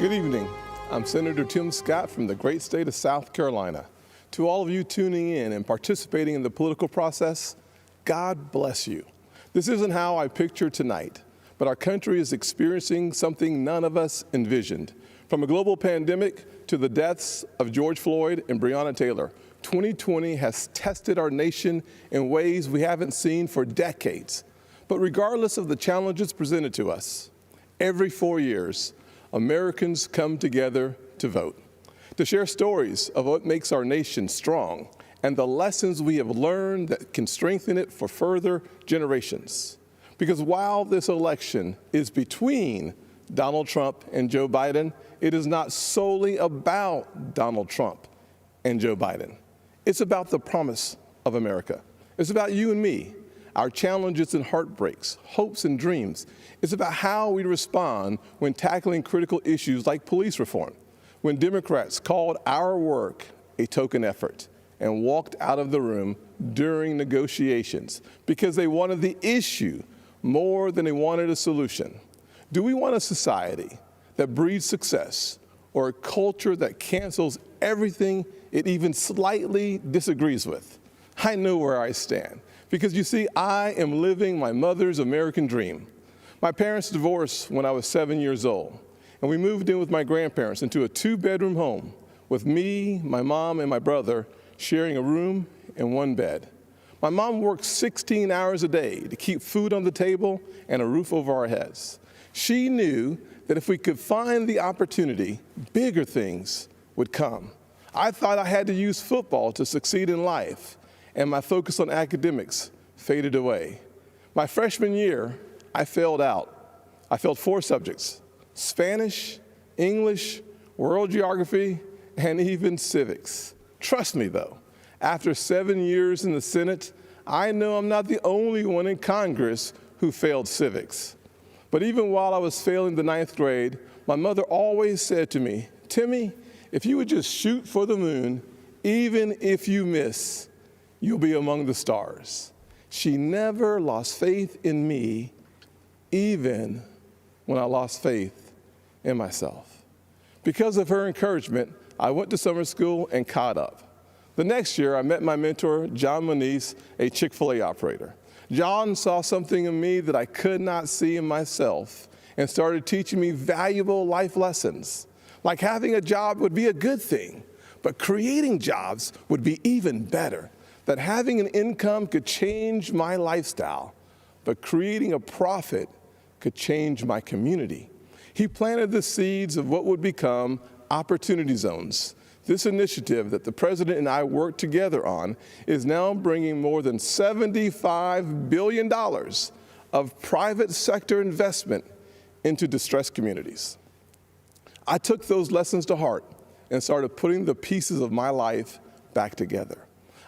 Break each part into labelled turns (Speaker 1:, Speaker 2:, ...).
Speaker 1: Good evening. I'm Senator Tim Scott from the great state of South Carolina. To all of you tuning in and participating in the political process, God bless you. This isn't how I picture tonight, but our country is experiencing something none of us envisioned. From a global pandemic to the deaths of George Floyd and Breonna Taylor, 2020 has tested our nation in ways we haven't seen for decades. But regardless of the challenges presented to us, every 4 years, Americans come together to vote, to share stories of what makes our nation strong and the lessons we have learned that can strengthen it for further generations. Because while this election is between Donald Trump and Joe Biden, it is not solely about Donald Trump and Joe Biden. It's about the promise of America. It's about you and me, our challenges and heartbreaks, hopes and dreams. It's about how we respond when tackling critical issues like police reform, when Democrats called our work a token effort and walked out of the room during negotiations because they wanted the issue more than they wanted a solution. Do we want a society that breeds success or a culture that cancels everything it even slightly disagrees with? I know where I stand. Because you see, I am living my mother's American dream. My parents divorced when I was 7 years old, and we moved in with my grandparents into a 2-bedroom home with me, my mom, and my brother sharing a room and one bed. My mom worked 16 hours a day to keep food on the table and a roof over our heads. She knew that if we could find the opportunity, bigger things would come. I thought I had to use football to succeed in life, and my focus on academics faded away. My freshman year, I failed out. I failed 4 subjects: Spanish, English, world geography, and even civics. Trust me though, after 7 years in the Senate, I know I'm not the only one in Congress who failed civics. But even while I was failing the 9th grade, my mother always said to me, "Timmy, if you would just shoot for the moon, even if you miss, you'll be among the stars." She never lost faith in me, even when I lost faith in myself. Because of her encouragement, I went to summer school and caught up. The next year, I met my mentor, John Moniz, a Chick-fil-A operator. John saw something in me that I could not see in myself and started teaching me valuable life lessons. Like having a job would be a good thing, but creating jobs would be even better. That having an income could change my lifestyle, but creating a profit could change my community. He planted the seeds of what would become Opportunity Zones. This initiative that the president and I worked together on is now bringing more than $75 billion of private sector investment into distressed communities. I took those lessons to heart and started putting the pieces of my life back together.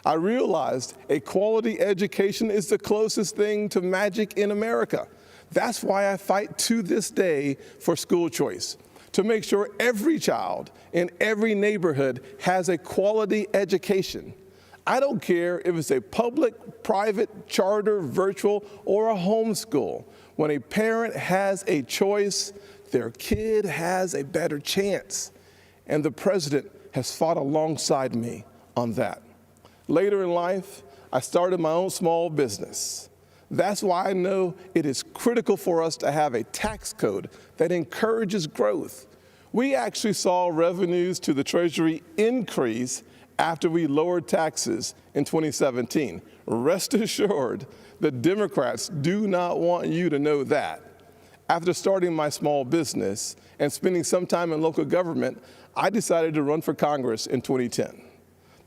Speaker 1: I realized a quality education is the closest thing to magic in America. That's why I fight to this day for school choice, to make sure every child in every neighborhood has a quality education. I don't care if it's a public, private, charter, virtual, or a homeschool. When a parent has a choice, their kid has a better chance. And the president has fought alongside me on that. Later in life, I started my own small business. That's why I know it is critical for us to have a tax code that encourages growth. We actually saw revenues to the Treasury increase after we lowered taxes in 2017. Rest assured, the Democrats do not want you to know that. After starting my small business and spending some time in local government, I decided to run for Congress in 2010.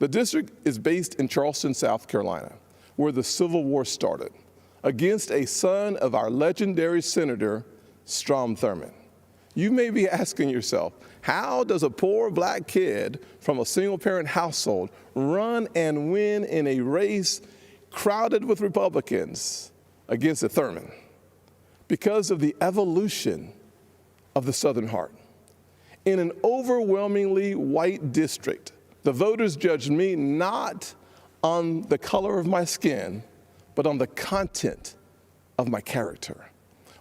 Speaker 1: The district is based in Charleston, South Carolina, where the Civil War started, against a son of our legendary Senator, Strom Thurmond. You may be asking yourself, how does a poor black kid from a single-parent household run and win in a race crowded with Republicans against a Thurmond? Because of the evolution of the Southern heart. In an overwhelmingly white district, the voters judged me not on the color of my skin, but on the content of my character.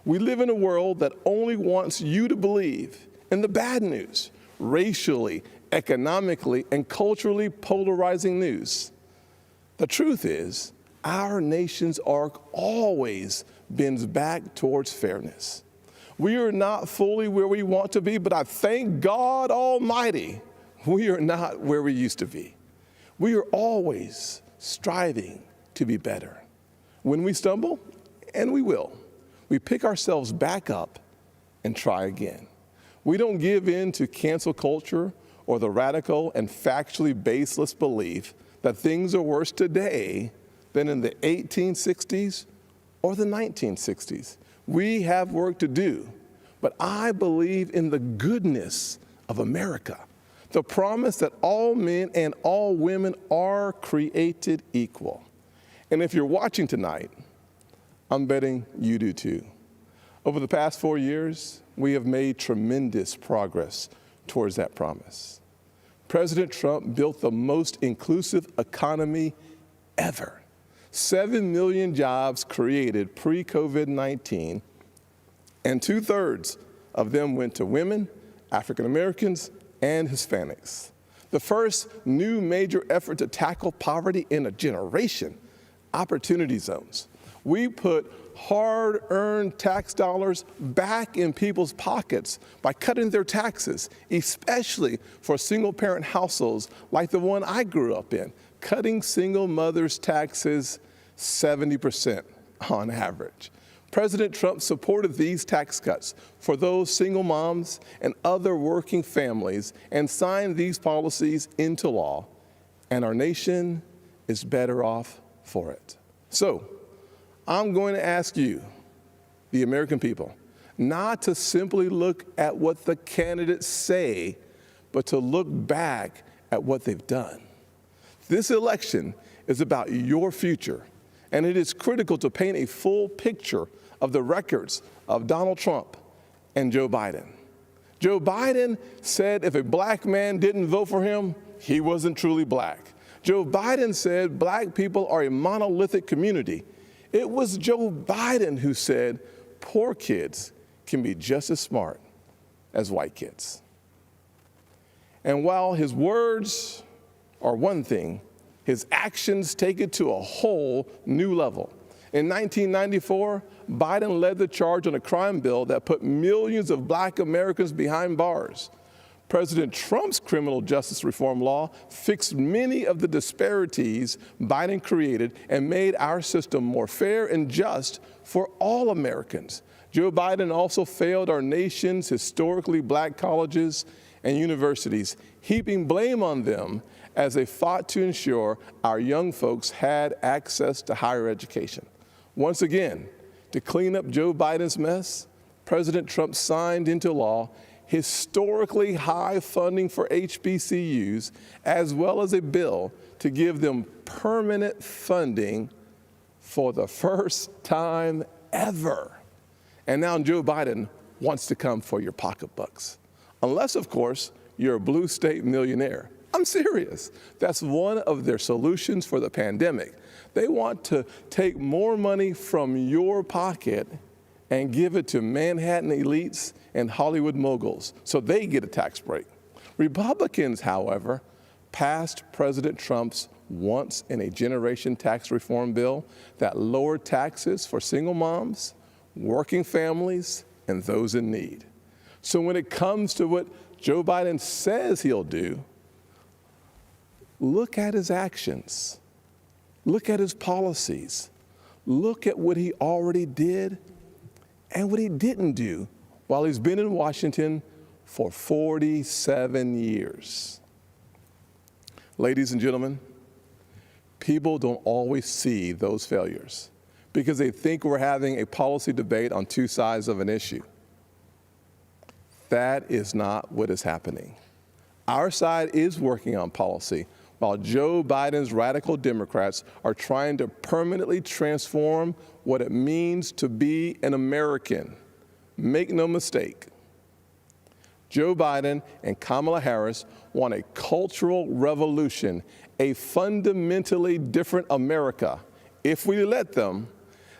Speaker 1: We live in a world that only wants you to believe And the bad news, racially, economically, and culturally polarizing news. The truth is, our nation's arc always bends back towards fairness. We are not fully where we want to be, but I thank God Almighty, we are not where we used to be. We are always striving to be better. When we stumble, and we will, we pick ourselves back up and try again. We don't give in to cancel culture or the radical and factually baseless belief that things are worse today than in the 1860s or the 1960s. We have work to do, but I believe in the goodness of America, the promise that all men and all women are created equal. And if you're watching tonight, I'm betting you do too. Over the past 4 years, we have made tremendous progress towards that promise. President Trump built the most inclusive economy ever. 7 million jobs created pre-COVID-19, and 2/3 of them went to women, African Americans, and Hispanics. The first new major effort to tackle poverty in a generation, opportunity zones. We put hard-earned tax dollars back in people's pockets by cutting their taxes, especially for single-parent households like the one I grew up in, cutting single mothers' taxes 70% on average. President Trump supported these tax cuts for those single moms and other working families and signed these policies into law, and our nation is better off for it. So, I'm going to ask you, the American people, not to simply look at what the candidates say, but to look back at what they've done. This election is about your future, and it is critical to paint a full picture of the records of Donald Trump and Joe Biden. Joe Biden said if a black man didn't vote for him, he wasn't truly black. Joe Biden said black people are a monolithic community. It was Joe Biden who said poor kids can be just as smart as white kids. And while his words are one thing, his actions take it to a whole new level. In 1994, Biden led the charge on a crime bill that put millions of black Americans behind bars. President Trump's criminal justice reform law fixed many of the disparities Biden created and made our system more fair and just for all Americans. Joe Biden also failed our nation's historically black colleges and universities, heaping blame on them as they fought to ensure our young folks had access to higher education. Once again, to clean up Joe Biden's mess, President Trump signed into law historically high funding for HBCUs, as well as a bill to give them permanent funding for the first time ever. And now Joe Biden wants to come for your pocketbooks. Unless, of course, you're a blue state millionaire. I'm serious. That's one of their solutions for the pandemic. They want to take more money from your pocket and give it to Manhattan elites and Hollywood moguls so they get a tax break. Republicans, however, passed President Trump's once-in-a-generation tax reform bill that lowered taxes for single moms, working families, and those in need. So when it comes to what Joe Biden says he'll do, look at his actions. Look at his policies. Look at what he already did and what he didn't do while he's been in Washington for 47 years. Ladies and gentlemen, people don't always see those failures because they think we're having a policy debate on two sides of an issue. That is not what is happening. Our side is working on policy, while Joe Biden's radical Democrats are trying to permanently transform what it means to be an American. Make no mistake, Joe Biden and Kamala Harris want a cultural revolution, a fundamentally different America. If we let them,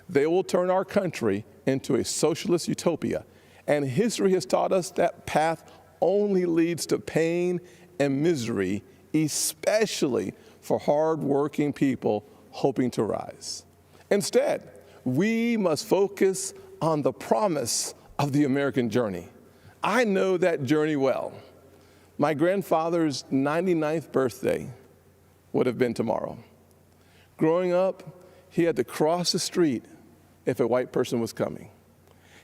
Speaker 1: they will turn our country into a socialist utopia, And history has taught us that path only leads to pain and misery, especially for hardworking people hoping to rise. Instead, we must focus on the promise of the American journey. I know that journey well. My grandfather's 99th birthday would have been tomorrow. Growing up, he had to cross the street if a white person was coming.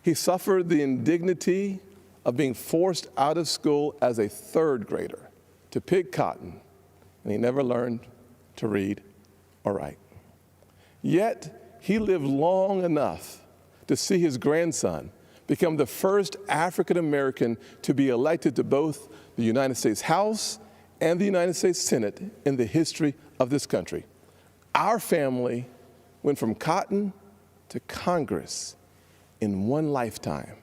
Speaker 1: He suffered the indignity of being forced out of school as a third grader to pick cotton, and he never learned to read or write. Yet, he lived long enough to see his grandson become the first African American to be elected to both the United States House and the United States Senate in the history of this country. Our family went from cotton to Congress in one lifetime.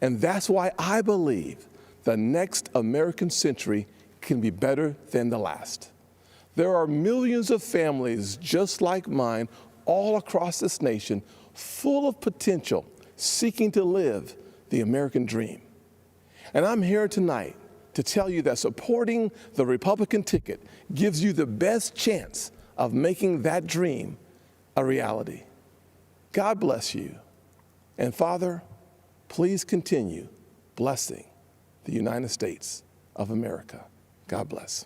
Speaker 1: And that's why I believe the next American century can be better than the last. There are millions of families just like mine all across this nation, full of potential, seeking to live the American dream. And I'm here tonight to tell you that supporting the Republican ticket gives you the best chance of making that dream a reality. God bless you. And Father, please continue blessing the United States of America. God bless.